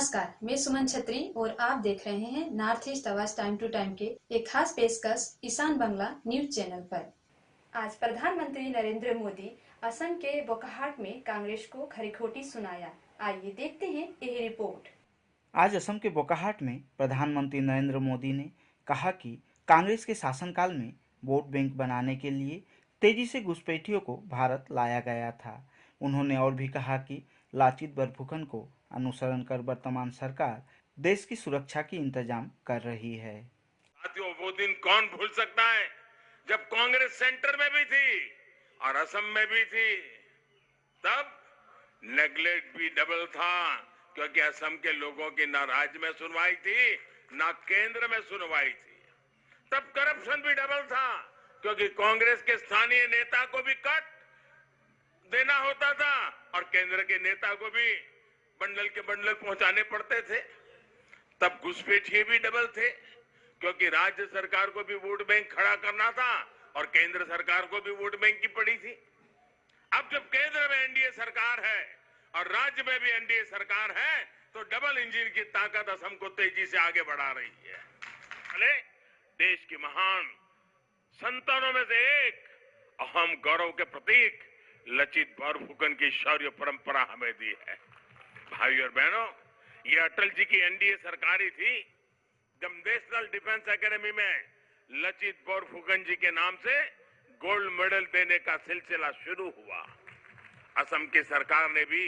नमस्कार, मैं सुमन छत्री और आप देख रहे हैं नॉर्थ ईस्ट आवाज टाइम टू टाइम के एक खास पेशकश ईशान बांग्ला न्यूज चैनल पर। आज प्रधानमंत्री नरेंद्र मोदी असम के बोकाहाट में कांग्रेस को खरी खोटी सुनाया। आइए देखते हैं यह रिपोर्ट। आज असम के बोकाहाट में प्रधानमंत्री नरेंद्र मोदी ने कहा कि कांग्रेस के शासनकाल में वोट बैंक बनाने के लिए तेजी से घुसपैठियों को भारत लाया गया था। उन्होंने और भी कहा कि लाचित बरफुकन को अनुसरण कर वर्तमान सरकार देश की सुरक्षा की इंतजाम कर रही है। साथियों, वो दिन कौन भूल सकता है जब कांग्रेस सेंटर में भी थी और असम में भी थी। तब नेगलेक्ट भी डबल था, क्योंकि असम के लोगों की ना राज्य में सुनवाई थी ना केंद्र में सुनवाई थी। तब करप्शन भी डबल था, क्योंकि कांग्रेस के स्थानीय नेता को भी कट देना होता था और केंद्र के नेता को भी बंडल के बंडल पहुंचाने पड़ते थे। तब घुसपैठिए भी डबल थे, क्योंकि राज्य सरकार को भी वोट बैंक खड़ा करना था और केंद्र सरकार को भी वोट बैंक की पड़ी थी। अब जब केंद्र में एनडीए सरकार है और राज्य में भी एनडीए सरकार है, तो डबल इंजन की ताकत असम को तेजी से आगे बढ़ा रही है। भले देश की महान संतानों में से एक अहम गौरव के प्रतीक लचित बरफुकन की शौर्य परंपरा हमें दी है। भाई और बहनों, ये अटल जी की एनडीए सरकार ही थी जब नेशनल डिफेंस एकेडमी में लचित बरफुकन जी के नाम से गोल्ड मेडल देने का सिलसिला शुरू हुआ। असम की सरकार ने भी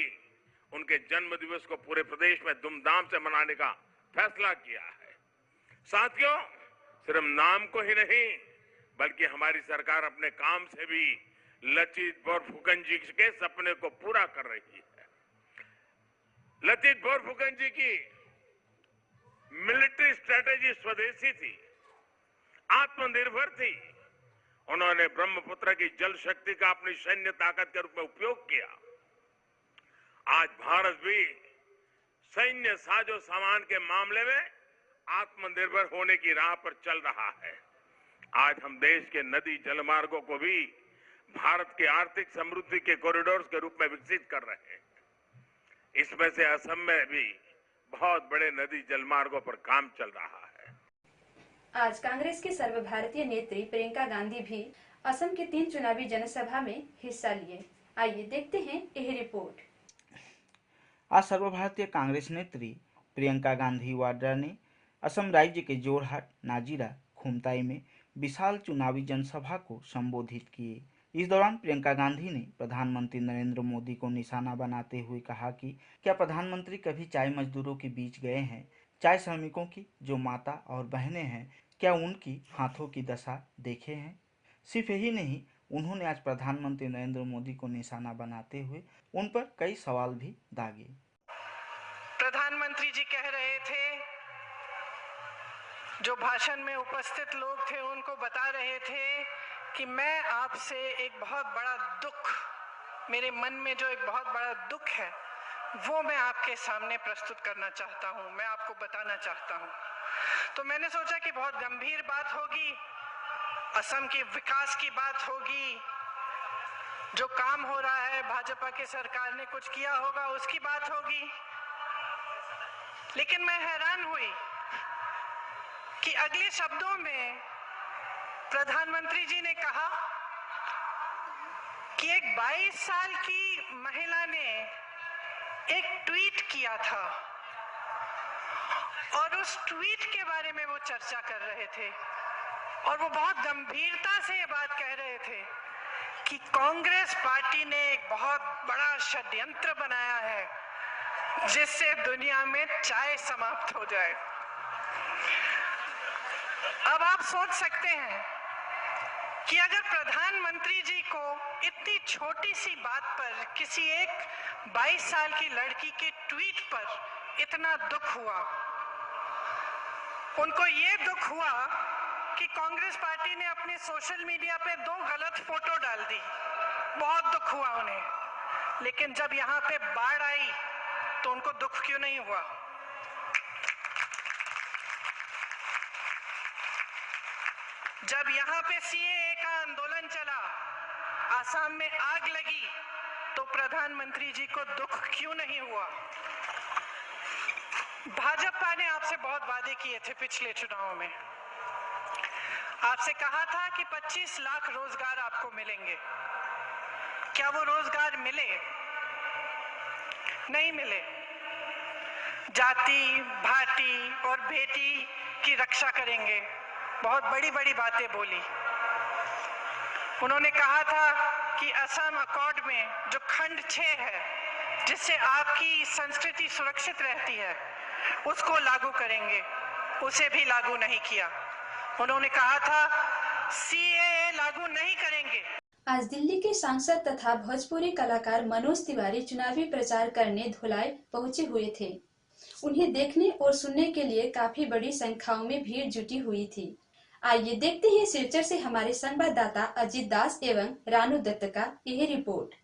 उनके जन्म दिवस को पूरे प्रदेश में धूमधाम से मनाने का फैसला किया है। साथियों, सिर्फ नाम को ही नहीं बल्कि हमारी सरकार अपने काम से भी लचित बरफुकन जी के सपने को पूरा कर रही है। लचित बरफुकन जी की मिलिट्री स्ट्रेटेजी स्वदेशी थी, आत्मनिर्भर थी। उन्होंने ब्रह्मपुत्र की जल शक्ति का अपनी सैन्य ताकत के रूप में उपयोग किया। आज भारत भी सैन्य साजो सामान के मामले में आत्मनिर्भर होने की राह पर चल रहा है। आज हम देश के नदी जलमार्गों को भी भारत की आर्थिक समृद्धि के कॉरिडोर के रूप में विकसित कर रहे हैं। इसमें से असम में भी बहुत बड़े नदी जलमार्गों पर काम चल रहा है। आज कांग्रेस की सर्वभारतीय नेत्री प्रियंका गांधी भी असम के 3 चुनावी जनसभा में हिस्सा लिए। आइए देखते हैं यह रिपोर्ट। आज सर्वभारतीय कांग्रेस नेत्री प्रियंका गांधी वाड्रा ने असम राज्य के जोरहाट, नाजिरा, खुमताई में विशाल चुनावी जनसभा को संबोधित किए। इस दौरान प्रियंका गांधी ने प्रधानमंत्री नरेंद्र मोदी को निशाना बनाते हुए कहा कि क्या प्रधानमंत्री कभी चाय मजदूरों के बीच गए हैं? चाय श्रमिकों की जो माता और बहनें हैं, क्या उनकी हाथों की दशा देखे हैं? सिर्फ यही नहीं, उन्होंने आज प्रधानमंत्री नरेंद्र मोदी को निशाना बनाते हुए उन पर कई सवाल भी दागे। प्रधानमंत्री जी कह रहे थे, जो भाषण में उपस्थित लोग थे उनको बता रहे थे कि मैं आपसे एक बहुत बड़ा दुख, मेरे मन में जो एक बहुत बड़ा दुख है वो मैं आपके सामने प्रस्तुत करना चाहता हूं, मैं आपको बताना चाहता हूं। तो मैंने सोचा कि बहुत गंभीर बात होगी, असम के विकास की बात होगी, जो काम हो रहा है, भाजपा की सरकार ने कुछ किया होगा उसकी बात होगी। लेकिन मैं हैरान हुई कि अगले शब्दों में प्रधानमंत्री जी ने कहा कि एक 22 साल की महिला ने एक ट्वीट किया था और उस ट्वीट के बारे में वो चर्चा कर रहे थे और वो बहुत गंभीरता से ये बात कह रहे थे कि कांग्रेस पार्टी ने एक बहुत बड़ा षड्यंत्र बनाया है जिससे दुनिया में चाय समाप्त हो जाए। अब आप सोच सकते हैं कि अगर प्रधानमंत्री जी को इतनी छोटी सी बात पर, किसी एक 22 साल की लड़की के ट्वीट पर इतना दुख हुआ, उनको ये दुख हुआ कि कांग्रेस पार्टी ने अपने सोशल मीडिया पे 2 गलत फोटो डाल दी, बहुत दुख हुआ उन्हें। लेकिन जब यहाँ पे बाढ़ आई तो उनको दुख क्यों नहीं हुआ? जब यहाँ पे सीएए का आंदोलन चला, आसाम में आग लगी, तो प्रधानमंत्री जी को दुख क्यों नहीं हुआ? भाजपा ने आपसे बहुत वादे किए थे पिछले चुनाव में। आपसे कहा था कि 25 लाख रोजगार आपको मिलेंगे। क्या वो रोजगार मिले? नहीं मिले। जाति, भाटी और बेटी की रक्षा करेंगे, बहुत बड़ी बड़ी बातें बोली। उन्होंने कहा था कि असम अकॉर्ड में जो खंड 6 है, जिससे आपकी संस्कृति सुरक्षित रहती है, उसको लागू करेंगे, उसे भी लागू नहीं किया। उन्होंने कहा था सीएए लागू नहीं करेंगे। आज दिल्ली के सांसद तथा भोजपुरी कलाकार मनोज तिवारी चुनावी प्रचार करने धुलाई पहुंचे हुए थे। उन्हें देखने और सुनने के लिए काफी बड़ी संख्याओं में भीड़ जुटी हुई थी। आइए देखते हैं सिलचर से हमारे संवाददाता अजीत दास एवं रानू दत्त का यह रिपोर्ट।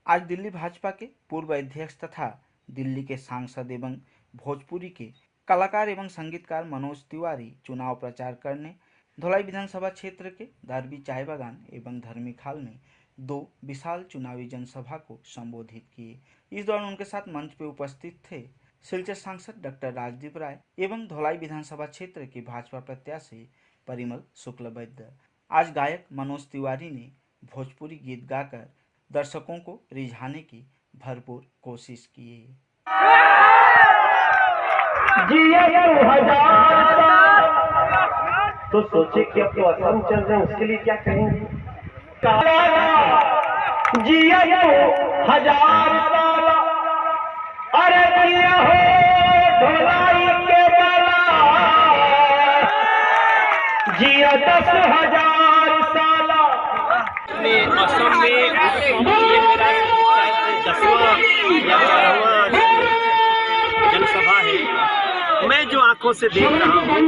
आज दिल्ली भाजपा के पूर्व अध्यक्ष तथा दिल्ली के सांसद एवं भोजपुरी के कलाकार एवं संगीतकार मनोज तिवारी चुनाव प्रचार करने धौलाई विधानसभा क्षेत्र के दारबी चाय बागान एवं धर्मी खाल में 2 विशाल चुनावी जनसभा को संबोधित किए। इस दौरान उनके साथ मंच पर उपस्थित थे सिलचर सांसद डॉक्टर राजदीप राय एवं धौलाई विधानसभा क्षेत्र के भाजपा प्रत्याशी परिमल शुक्लवैद्य। आज गायक मनोज तिवारी ने भोजपुरी गीत गाकर दर्शकों को रिझाने की भरपूर कोशिश की। तो सोचे कि अब तो असम चल रहे हैं, उसके लिए क्या कहेंगे? जिया तो 1000 साल, अरे जिया हो ढोलाई के बाला, जिया 10,000 साल। असम में ये मेरा शायद 10वां या 12वां जनसभा है। मैं जो आंखों से देख रहा हूँ,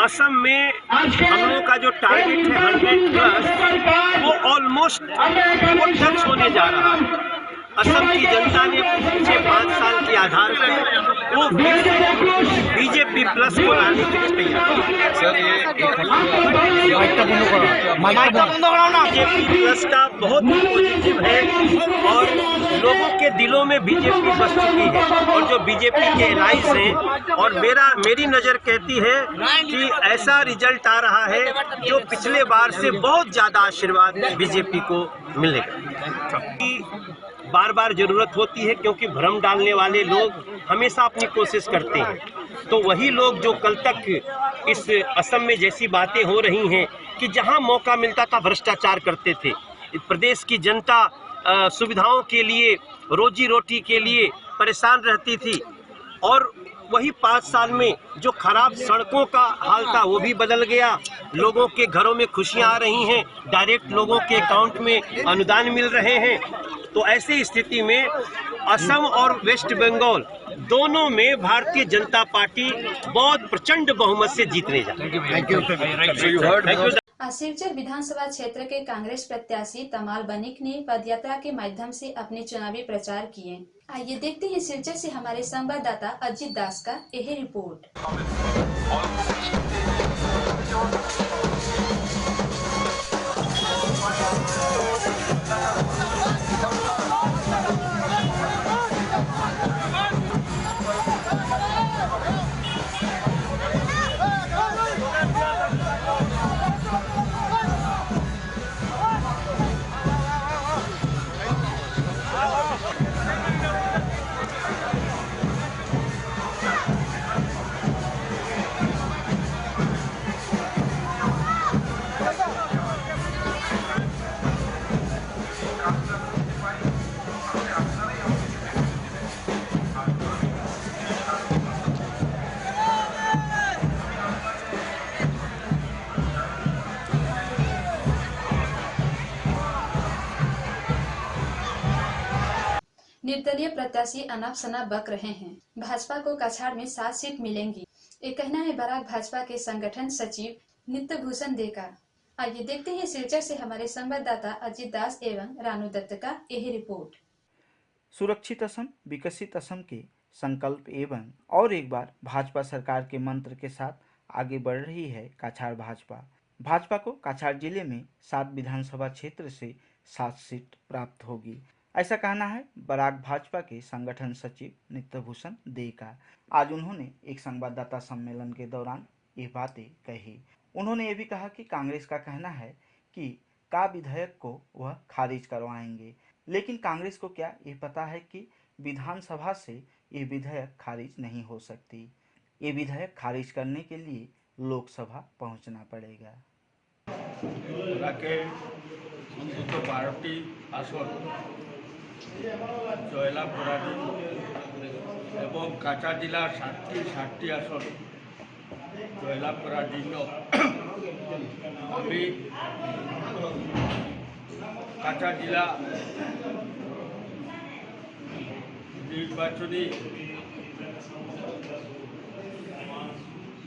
असम में हम लोगों का जो टारगेट है 100+, वो ऑलमोस्ट वो टच होने जा रहा है। असम की जनता ने पिछले 5 साल के आधार पर वो बीजेपी प्लस को लाने के लिए तैयार है। बीजेपी प्लस का बहुत ही पॉजिटिव है और लोगों के दिलों में बीजेपी बस चुकी है और जो बीजेपी के एलाइज हैं, और मेरी नज़र कहती है कि ऐसा रिजल्ट आ रहा है जो पिछले बार से बहुत ज़्यादा आशीर्वाद बीजेपी को मिलेगा। बार बार जरूरत होती है क्योंकि भ्रम डालने वाले लोग हमेशा अपनी कोशिश करते हैं। तो वही लोग जो कल तक इस असम में जैसी बातें हो रही हैं कि जहां मौका मिलता था भ्रष्टाचार करते थे, प्रदेश की जनता सुविधाओं के लिए, रोजी रोटी के लिए परेशान रहती थी, और वही 5 साल में जो खराब सड़कों का हाल था वो भी बदल गया। लोगों के घरों में खुशियां आ रही हैं, डायरेक्ट लोगों के अकाउंट में अनुदान मिल रहे हैं। तो ऐसी स्थिति में असम और वेस्ट बंगाल दोनों में भारतीय जनता पार्टी बहुत प्रचंड बहुमत से जीतने जा रही है। आज सिलचर विधानसभा क्षेत्र के कांग्रेस प्रत्याशी तमाल बनिक ने पदयात्रा के माध्यम से अपने चुनावी प्रचार किए। आइए देखते हैं सिलचर से हमारे संवाददाता अजीत दास का यह रिपोर्ट। निर्दलीय प्रत्याशी अनाप शनाप बक रहे हैं। भाजपा को कछाड़ में 7 सीट मिलेंगी, ये कहना है बराक भाजपा के संगठन सचिव नित्य भूषण दे का। आइए देखते हैं सिलचर से हमारे संवाददाता अजीत दास एवं रानू दत्त का यह रिपोर्ट। सुरक्षित असम, विकसित असम के संकल्प एवं और एक बार भाजपा सरकार के मंत्र के साथ आगे बढ़ रही है काछाड़ भाजपा। भाजपा को काछाड़ जिले में 7 विधानसभा क्षेत्र से 7 सीट प्राप्त होगी। ऐसा कहना है बराक भाजपा के संगठन सचिव नित्यभूषण दे का। आज उन्होंने एक संवाददाता सम्मेलन के दौरान ये बातें कही। उन्होंने ये भी कहा कि कांग्रेस का कहना है कि का विधेयक को वह खारिज करवाएंगे, लेकिन कांग्रेस को क्या ये पता है कि विधानसभा से ये विधेयक खारिज नहीं हो सकती। ये विधेयक खारिज करने के लिए लोकसभा पहुंचना पड़ेगा। অন্তত 12টি আসন জয়লাভ করার জন্য এবং কাছাড় জেলার 60টি আসন জয়লাভ করার জন্য আমি কাছাড় জেলা নির্বাচনী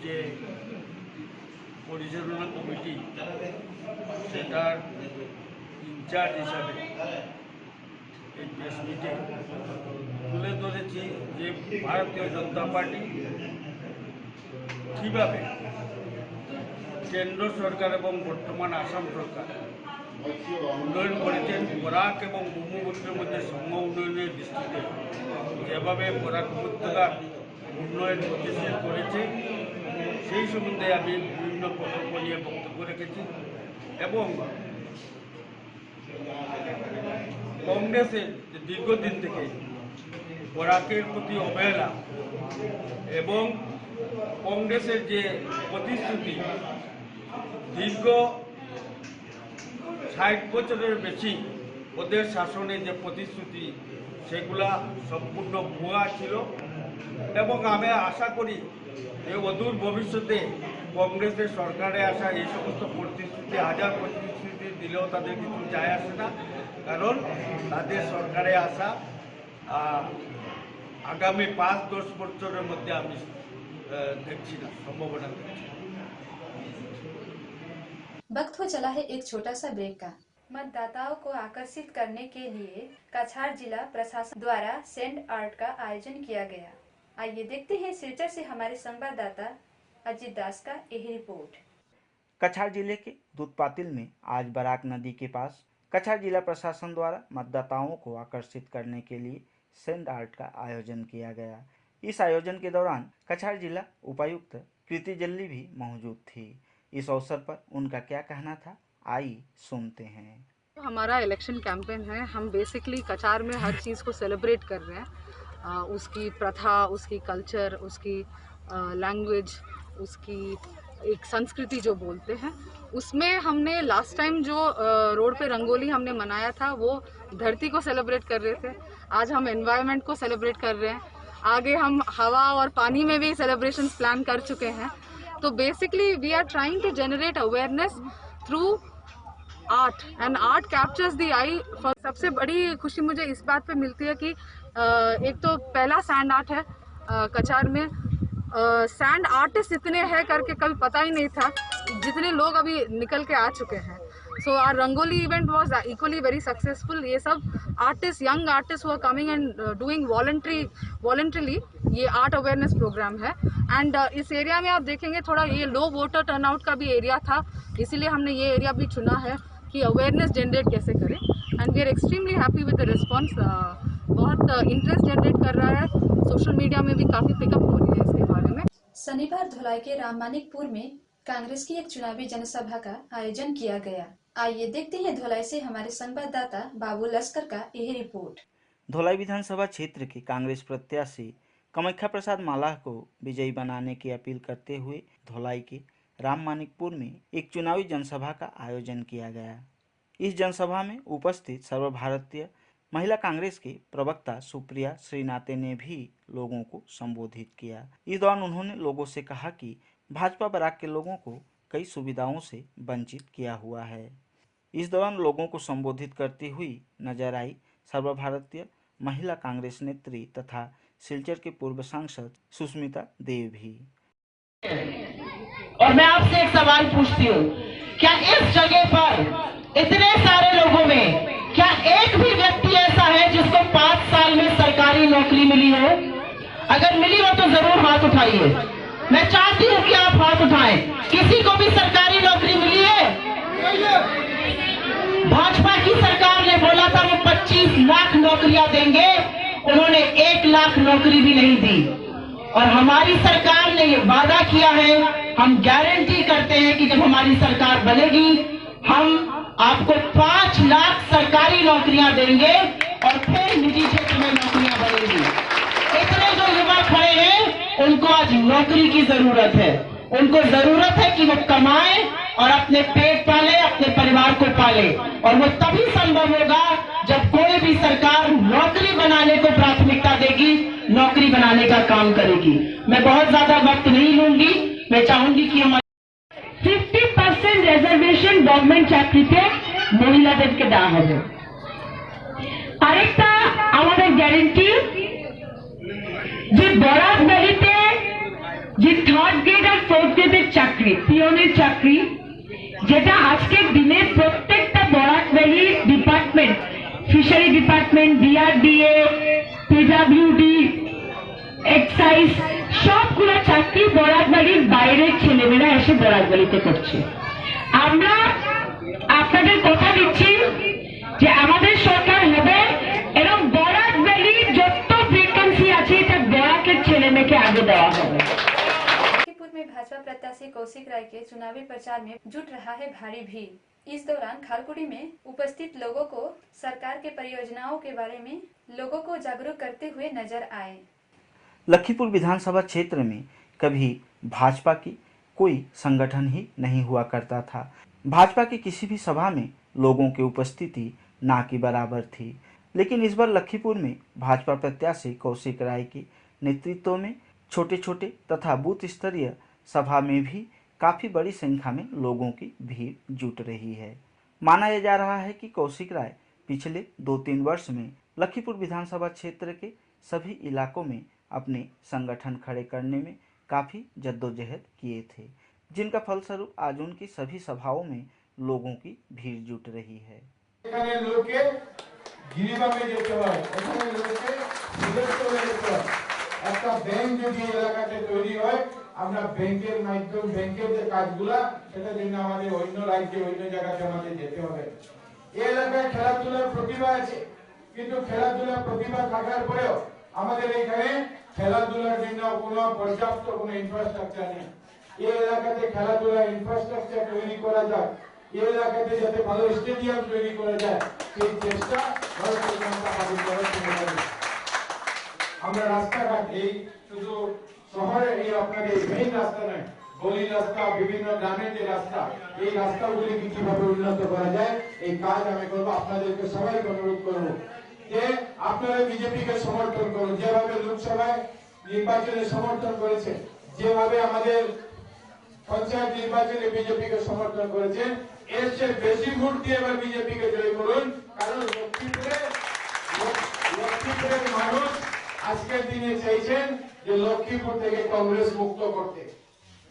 যে পরিচালনা কমিটি সেটার ইনচার্জ হিসাবে এই প্রেস মিটে তুলে ধরেছি যে ভারতীয় জনতা পার্টি কীভাবে কেন্দ্র সরকার এবং বর্তমান আসাম সরকার উন্নয়ন করেছেন। বরাক এবং ব্রহ্মপুত্রের মধ্যে সম উন্নয়নের দৃষ্টিতে যেভাবে বরাক উপত্যকার উন্নয়ন গতিশীল করেছে সেই সম্বন্ধে আমি বিভিন্ন প্রকল্প নিয়ে বক্তব্য রেখেছি এবং কংগ্রেসের দীর্ঘদিন থেকে বরাকের প্রতি অবহেলা এবং কংগ্রেসের যে প্রতিশ্রুতি দীর্ঘ 60 বছরের বেশি ওদের শাসনে যে প্রতিশ্রুতি সেগুলা সম্পূর্ণ ভুয়া ছিল এবং আমি আশা করি যে অদূর ভবিষ্যতে কংগ্রেসের সরকারে আসা এই সমস্ত প্রতিশ্রুতি হাজার প্রতিশ্রুতি দিলেও তাদের কিছু যায় আসে না, কারণ তাদের সরকারে আসা আগামী 5-10 বছরের মধ্যে আমি দেখছি না, সম্ভাবনা দেখছি। वक्त हो चला है एक छोटा सा ब्रेक का। मतदाताओं को आकर्षित करने के लिए कछार जिला प्रशासन द्वारा सैंड आर्ट का आयोजन किया गया। आइए देखते हैं सिलचर से हमारे संवाददाता अजित दास का यह रिपोर्ट। कछार जिले के दूधपातिल में आज बराक नदी के पास कछार जिला प्रशासन द्वारा मतदाताओं को आकर्षित करने के लिए सैंड आर्ट का आयोजन किया गया। इस आयोजन के दौरान कछार जिला उपायुक्त कृति जल्ली भी मौजूद थी। इस अवसर पर उनका क्या कहना था, आई सुनते हैं। हमारा इलेक्शन कैंपेन है। हम बेसिकली कछार में हर चीज़ को सेलिब्रेट कर रहे हैं, उसकी प्रथा, उसकी कल्चर, उसकी लैंग्वेज, उसकी एक संस्कृति जो बोलते हैं। उसमें हमने लास्ट टाइम जो रोड पे रंगोली हमने मनाया था वो धरती को सेलिब्रेट कर रहे थे। आज हम एनवायरनमेंट को सेलिब्रेट कर रहे हैं। आगे हम हवा और पानी में भी सेलिब्रेशंस प्लान कर चुके हैं। तो basically we are trying to generate awareness through art and art captures the eye. सबसे बड़ी खुशी मुझे इस बात पे मिलती है कि एक तो पहला सैंड आर्ट है कछार में। सैंड आर्टिस्ट इतने हैं करके कभी पता ही नहीं था, जितने लोग अभी निकल के आ चुके हैं। So our rangoli event was equally very successful. ये सब artist, young artist who are coming and doing voluntarily ये आर्ट अवेयरनेस प्रोग्राम है। एंड इस एरिया में आप देखेंगे थोड़ा ये लो वोटर टर्नआउट का भी एरिया था, इसीलिए हमने ये एरिया भी चुना है कि अवेयरनेस जनरेट कैसे करें। And we are extremely happy with the response. बहुत इंटरेस्ट जनरेट कर रहा है, सोशल मीडिया में भी काफ़ी पिकअप हो रही है इसके बारे में। शनिवार धुलाई के राममानिकपुर में कांग्रेस की एक चुनावी जनसभा का आयोजन किया गया। आइए देखते हैं धुलाई से हमारे संवाददाता बाबू लश्कर का यह रिपोर्ट। धुलाई विधानसभा क्षेत्र के कांग्रेस प्रत्याशी कामाख्या प्रसाद मालाह को विजयी बनाने की अपील करते हुए धुलाई के राममानिकपुर में एक चुनावी जनसभा का आयोजन किया गया। इस जनसभा में उपस्थित सर्वभारतीय महिला कांग्रेस के प्रवक्ता सुप्रिया श्रीनाथे ने भी लोगों को संबोधित किया। इस दौरान उन्होंने लोगों से कहा कि भाजपा बराक के लोगों को कई सुविधाओं से वंचित किया हुआ है। इस दौरान लोगों को संबोधित करती हुई नजर आई सर्वभारतीय महिला कांग्रेस नेत्री तथा सिलचर के पूर्व सांसद सुष्मिता देव भी। और मैं आपसे एक सवाल पूछती हूँ, क्या इस जगह पर इतने सारे लोगों में क्या एक भी व्यक्ति ऐसा है जिसको 5 साल में सरकारी नौकरी मिली हो? अगर मिली हो तो जरूर हाथ उठाइए। मैं चाहती हूँ कि आप हाथ उठाएं। किसी को भी सरकारी नौकरी मिली है? भाजपा की सरकार ने बोला था वो 25 22 लाख नौकरियां देंगे, उन्होंने 1 लाख नौकरी भी नहीं दी। और हमारी सरकार ने ये वादा किया है, हम गारंटी करते हैं कि जब हमारी सरकार बनेगी हम आपको 5 लाख सरकारी नौकरियां देंगे और फिर निजी क्षेत्र में नौकरियां बढ़ेंगी। इतने जो युवा खड़े हैं उनको आज नौकरी की जरूरत है, उनको जरूरत है कि वो कमाएं और अपने पेट पाले, अपने परिवार को पाले। और वो तभी संभव होगा जब कोई भी सरकार नौकरी बनाने को प्राथमिकता देगी, नौकरी बनाने का काम करेगी। मैं बहुत ज्यादा वक्त नहीं लूंगी, मैं चाहूंगी कि हमारे 50% রিজার্ভেশন গভর্নমেন্ট চাকরিতে মহিলাদেরকে দেওয়া হবে। আরেকটা আমাদের গ্যারান্টি যে বরাক ভ্যালিতে যে 3rd গ্রেড আর 4th গ্রেডের চাকরি, পিয়নের চাকরি, যেটা আজকের দিনে প্রত্যেকটা Barak valley department, fishery department, DRDA, PWD, excise, সবগুলো চাকরি বরাক ভ্যালির বাইরের ছেলেমেয়েরা এসে বরাক ভ্যালিতে করছে। আমরা আপনাদের কথা দিচ্ছি যে আমাদের সরকার হবে এবং বরাক ভ্যালির যত ভ্যাকেন্সি আছে এটা বরাকের ছেলে মেয়েকে আগে দেওয়া হবে। लखीमपुर में भाजपा प्रत्याशी कौशिक राय के चुनावी प्रचार में जुट रहा है भारी भीड़। इस दौरान खालकुड़ी में उपस्थित लोगों को सरकार के परियोजनाओं के बारे में लोगों को जागरूक करते हुए नजर आए। लखीमपुर विधानसभा क्षेत्र में कभी भाजपा की कोई संगठन ही नहीं हुआ करता था। भाजपा की किसी भी सभा में लोगों की उपस्थिति ना की बराबर थी, लेकिन इस बार लखीमपुर में भाजपा प्रत्याशी कौशिक राय के नेतृत्व में छोटे छोटे तथा बूथ स्तरीय सभा में भी काफ़ी बड़ी संख्या में लोगों की भीड़ जुट रही है। माना यह जा रहा है कि कौशिक राय पिछले 2-3 वर्ष में लखीमपुर विधानसभा क्षेत्र के सभी इलाकों में अपने संगठन खड़े करने में काफ़ी जद्दोजहद किए थे, जिनका फलस्वरूप आज उनकी सभी सभाओं में लोगों की भीड़ जुट रही है। একটা ব্যাংক যদি এলাকাতে তৈরি হয়, আমরা ব্যাংকের মাধ্যমে ব্যাংকের যে কাজগুলা সেটার জন্য আমাদের অন্য রাজ্যে অন্য জায়গাতে আমাদের যেতে হবে। এই এলাকায় খেলাধুলার প্রতিভা আছে, কিন্তু খেলাধুলার প্রতিভা থাকার পরেও আমাদের এখানে খেলাধুলার জন্য কোনো পর্যাপ্ত কোনো ইনফ্রাস্ট্রাকচার নেই। এই এলাকাতে খেলাধুলার ইনফ্রাস্ট্রাকচার তৈরি করা যায়, এই এলাকাতে যাতে ভালো স্টেডিয়াম তৈরি করা যায়, সেই চেষ্টা ভারতীয় জনতা পার্টি করে। আমরা রাস্তাঘাট এই শুধু শহরে এই আপনাদের মেইন রাস্তা নয়, গলি রাস্তা, বিভিন্ন গ্রামের যে রাস্তা, এই রাস্তাগুলিকে কিভাবে উন্নত করা যায় এই কাজ আমি করবো। আপনাদেরকে সবাইকে অনুরোধ করবো যে আপনারা বিজেপিকে সমর্থন করুন, যেভাবে লোকসভায় নির্বাচনে সমর্থন করেছে, যেভাবে আমাদের পঞ্চায়েত নির্বাচনে বিজেপিকে সমর্থন করেছেন, এর চেয়ে বেশি ভোট দিয়ে এবার বিজেপিকে জয় করুন। কারণ লক্ষ্মীপুরের মানুষ আজকের দিনে চাইছেন যে লক্ষ্মীপুর থেকে কংগ্রেস মুক্ত করতে।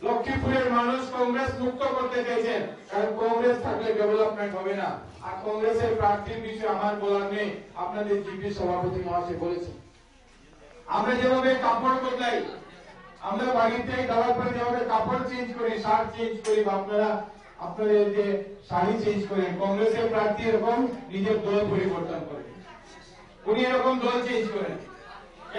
লক্ষ্মীপুরের মানুষ কংগ্রেস মুক্ত করতে চাইছেন, কারণ কংগ্রেস থাকলে ডেভেলপমেন্ট হবে না। আর কংগ্রেসের প্রার্থীর বিষয়ে আমার বলার নেই, আপনাদের জিপি সভাপতি মহাশয় বলেছেন। আমরা যেভাবে কাপড় বদলাই, আমরা বাড়িতে যাওয়ার পরে যেভাবে কাপড় চেঞ্জ করি, শার্ট চেঞ্জ করি, আপনারা আপনাদের যে শাড়ি চেঞ্জ করেন, কংগ্রেসের প্রার্থী এরকম নিজের দল পরিবর্তন করেন, উনি এরকম দল চেঞ্জ করেন।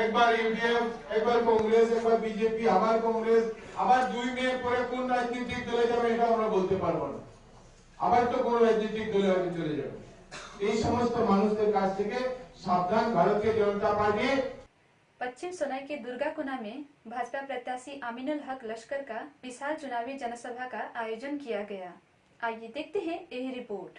একবার ইউডিএফ, একবার কংগ্রেস, একবার বিজেপি, আবার কংগ্রেস, আবার 2 মেয়ের পরে কোন রাজনৈতিক দলে যাবে এটা আমরা বলতে পারবো না, আবার তো কোন রাজনৈতিক দলে হয়তো চলে যাবে। এই সমস্ত মানুষদের কাছ থেকে সাবধান ভারতীয় জনতা পার্টি। पश्चिम सोनाई के दुर्गाकुना में भाजपा प्रत्याशी आमिनुल हक लश्कर का विशाल चुनावी जनसभा का आयोजन किया गया। आइए देखते हैं यह रिपोर्ट।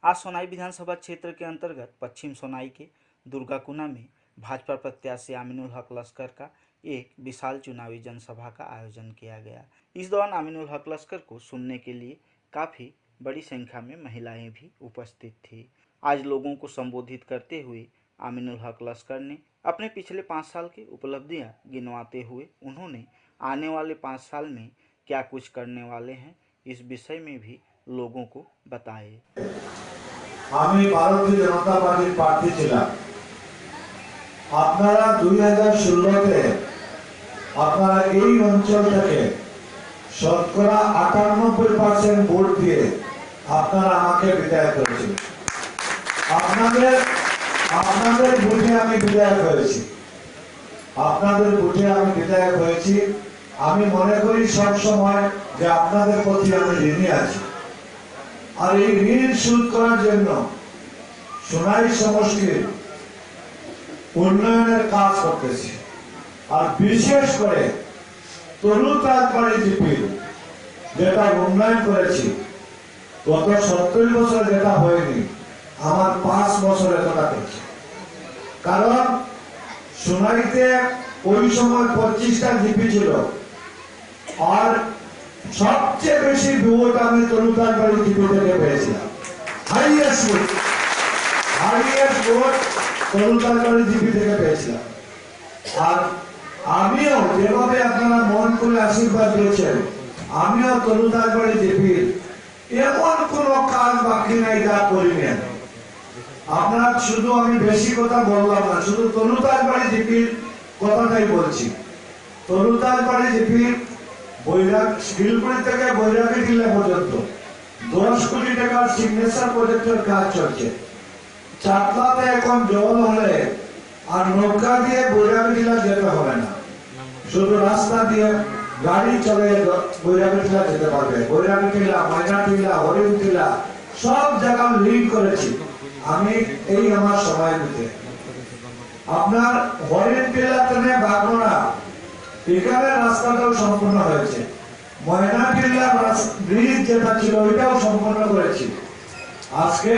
आज सोनाई विधानसभा क्षेत्र के अंतर्गत पश्चिम सोनाई के दुर्गाकुना में भाजपा प्रत्याशी आमिनुल हक लश्कर का एक विशाल चुनावी जनसभा का आयोजन किया गया। इस दौरान आमिनुल हक लश्कर को सुनने के लिए काफ़ी बड़ी संख्या में महिलाएं भी उपस्थित थी। आज लोगों को संबोधित करते हुए आमिनुल हक लश्कर ने अपने पिछले 5 साल की उपलब्धियां गिनवाते हुए उन्होंने आने वाले 5 साल में क्या कुछ करने वाले हैं इस विषय में भी लोगों को बताए। আমি ভারতীয় জনতা পার্টির প্রার্থী ছিলাম। আপনারা 2016-তে আপনারা এই অঞ্চল থেকে শতকরা 98% ভোট দিয়ে আপনারা আমাকে বিদায় করেছেন। আপনাদের আপনাদের ভোটে আমি বিধায়ক হয়েছি, আপনাদের ভোটে আমি বিধায়ক হয়েছি। আমি মনে করি সব সময় যে আপনাদের প্রতি আমি ঋণী আছি, আর এই ঋণ শোধ করার জন্য সোনাই সমষ্টির উন্নয়নের কাজ করতেছি। আর বিশেষ করে তরুতাজবাড়ি জিপির যেটা উন্নয়ন করেছি, গত 70 বছর যেটা হয়নি, আমার 5 বছর এতটা করছে। কারণ সোনাইতে ওই সময় 25টা জিপি ছিল, আর সবচেয়ে বেশি ভোট আমি তরুতাজবাড়ি জিপি থেকে পেয়েছিলাম। হাইয়েস্ট ভোট তরুতাজবাড়ি জিপি থেকে পেয়েছিলাম। আর আমিও যেভাবে আপনারা মন করে আশীর্বাদ দিয়েছেন, আমিও তরুতাজবাড়ি জিপির এমন কোন কাজ বাকি নাই যা করিনি। আপনার শুধু আমি বেশি কথা বললাম না, শুধু তরুতাজবাড়ি জিপির কথাটাই বলছি। তরুতাজবাড়ি জিপির শিলপুরি থেকে বৈরাগী টিলা পর্যন্ত 10 কোটি টাকার সিগনেচার প্রজেক্টের কাজ চলছে। চাতলাতে এখন জল হলে আর নৌকা দিয়ে বৈরাগী টিলা যেতে হবে না, শুধু রাস্তা দিয়ে গাড়ি চলে বৈরাগী টিলা যেতে পারবে। বৈরাগী টিলা, ময়না টিলা, হরিণ টিলা সব জায়গা লিঙ্ক করেছি আমি এই আমার সময়ের মধ্যে। আপনার হরিণ টিলা থেকে বাগড়া এখানে রাস্তাটাও সম্পূর্ণ হয়েছে। ময়না টিলা ব্রিজ যেটা ছিল ওইটাও সম্পূর্ণ করেছি। আজকে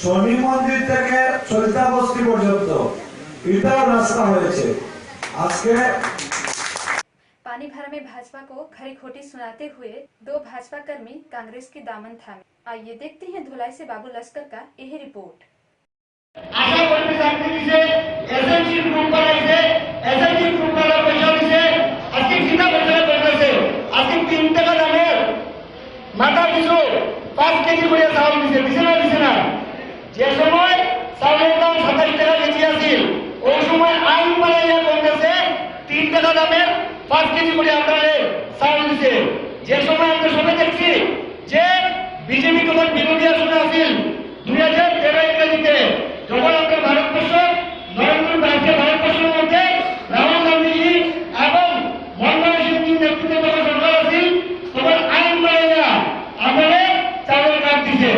শনি মন্দির থেকে সরিতা বস্তি পর্যন্ত এটাও রাস্তা হয়েছে। আজকে पानी भरा में भाजपा को खरी खोटी सुनाते हुए 2 भाजपा कर्मी कांग्रेस की दामन थामे। आइए देखते हैं धुलाई से बाबू लश्कर का यह रिपोर्ट। আশা করতে চাকরি দিছে, এসএসসি গ্রুপ করাইছে, এসএসসি গ্রুপ করার পয়সা দিছে, আজকে কিনা পয়সা করতেছে। আজকে 3 টাকা দামের মাথা পিছু 5 কেজি করে চাউল দিছে, দিছে না? যে সময় চাউলের দাম 27 টাকা কেজি আছিল, ওই সময় আইন বাড়াইয়া কংগ্রেসে 3 টাকা দামের 5 কেজি করে আপনারে চাউল দিছে। যে সময় আমরা সবাই দেখছি যে বিজেপি তখন বিরোধী আসনে আছিল 2013 ইংরেজিতে, যখন আমাদের ভারতবর্ষ নরেন্দ্র মোদী ভারতবর্ষের মধ্যে রাহুল গান্ধীজি এবং মনমোহন সিংজির নেতৃত্বে যখন সরকার আছিল, তখন আইন বাড়াইয়া আমাদের চাউলের কার্ড দিছে।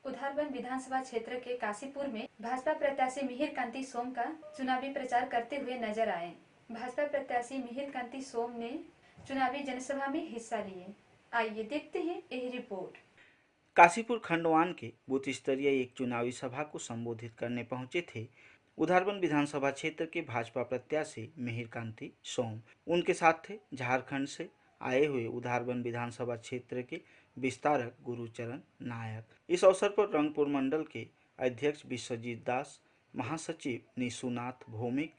उधारबंद विधानसभा क्षेत्र के काशीपुर में भाजपा प्रत्याशी मिहिर कांति सोम का चुनावी प्रचार करते हुए नजर आए। भाजपा प्रत्याशी मिहिर कांति सोम ने चुनावी जनसभा में हिस्सा लिए। आइए देखते हैं यह रिपोर्ट। काशीपुर खंडवान के बूथ स्तरीय एक चुनावी सभा को संबोधित करने पहुंचे थे उधारबंद विधानसभा क्षेत्र के भाजपा प्रत्याशी मिहिर कांति सोम। उनके साथ थे झारखंड से आए हुए उधारबंद विधानसभा क्षेत्र के विस्तारक गुरुचरण नायक। इस अवसर पर रंगपुर मंडल के अध्यक्ष विश्वजीत दास, महासचिव निशुनाथ भौमिक,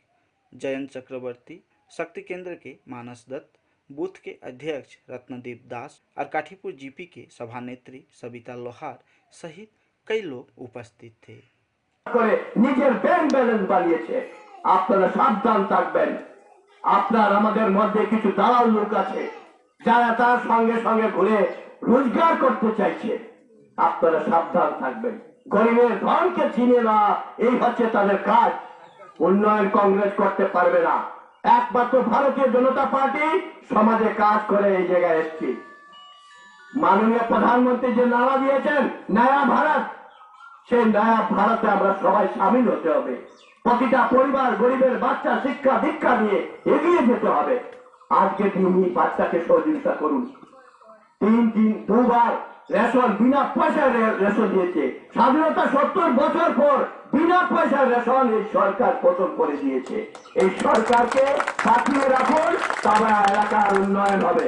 जयंत चक्रवर्ती, शक्ति केंद्र के मानस दत्त, बूथ के अध्यक्ष रत्नदीप दास और काठीपुर जीपी के सभानेत्री सविता लोहार सहित कई लोग उपस्थित थे। নিজের ব্যাংক ব্যালেন্স বাড়িয়েছে, আপনারা সাবধান থাকবেন। আপনার আমাদের মধ্যে কিছু দালাল লোক আছে যারা তার সঙ্গে সঙ্গে ঘুরে রোজগার করতে চাইছে, আপনারা সাবধান থাকবেন। গরিবের ধনকে চিনে না, এই হচ্ছে তাদের কাজ। উন্নয়ন কংগ্রেস করতে পারবে না। একমাত্র ভারতীয় জনতা পার্টি সমাজে কাজ করে এই জায়গায় এসেছি। মাননীয় প্রধানমন্ত্রী যে নারা দিয়েছেন নয়া ভারত, সেই নয়া ভারতে আমরা সবাই সামিল হতে হবে। প্রতিটা পরিবার গরিবের বাচ্চা শিক্ষা দীক্ষা দিয়ে এগিয়ে যেতে হবে। আজকে দিনই বাচ্চাকে সহযোগিতা করুন। 2বার রেশন বিনা পয়সায় রেশন দিয়েছে। স্বাধীনতা 70 বছর পর বিনা পয়সায় রেশন এই সরকার প্রচলন করে দিয়েছে। এই সরকারকে সাথিয়ে রাখুন, তবে এলাকার উন্নয়ন হবে।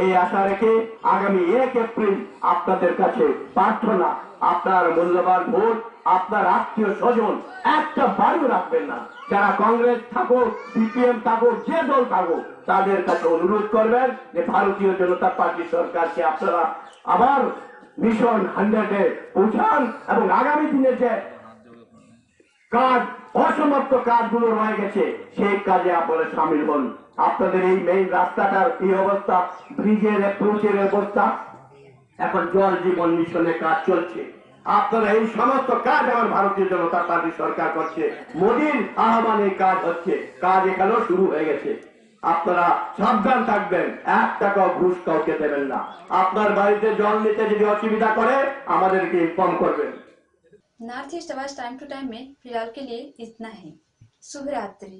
এই আশা রেখে আগামী 1 এপ্রিল আপনাদের কাছে প্রার্থনা, আপনার মূল্যবান ভোট আপনার আত্মীয় স্বজন একটা বাড়িও রাখবেন না। যারা কংগ্রেস থাকুক, সিপিএম থাকুক, যে দল থাকুক, তাদের কাছে অনুরোধ করবেন যে ভারতীয় জনতা পার্টি সরকারকে আপনারা আবার মিশন 100-এ পৌঁছান এবং আগামী দিনে যে কাজ অসমাপ্ত কাজগুলো রয়ে গেছে সেই কাজে আপনারা সামিল হন। আপনাদের এই মেইন রাস্তাটার এই অবস্থা, ব্রিজের অ্যাপ্রোচের অবস্থা, এখন জল জীবন মিশনের কাজ চলছে। আপনারা এই সমস্ত কাজ আমার ভারতীয় জনতা পার্টি সরকার করছে, মোদীর আহ্বানে কাজ হচ্ছে, কাজ এখানেও শুরু হয়ে গেছে। আপনারা সাবধান থাকবেন, 1 টাকাও ঘুষ কাউকে দেবেন না। আপনার বাড়িতে জল নিতে যদি অসুবিধা করে আমাদেরকে ইনফর্ম করবেন। नॉर्थ ईस्ट आवाज टाइम टू टाइम में फिलहाल के लिए इतना ही। शुभ रात्रि।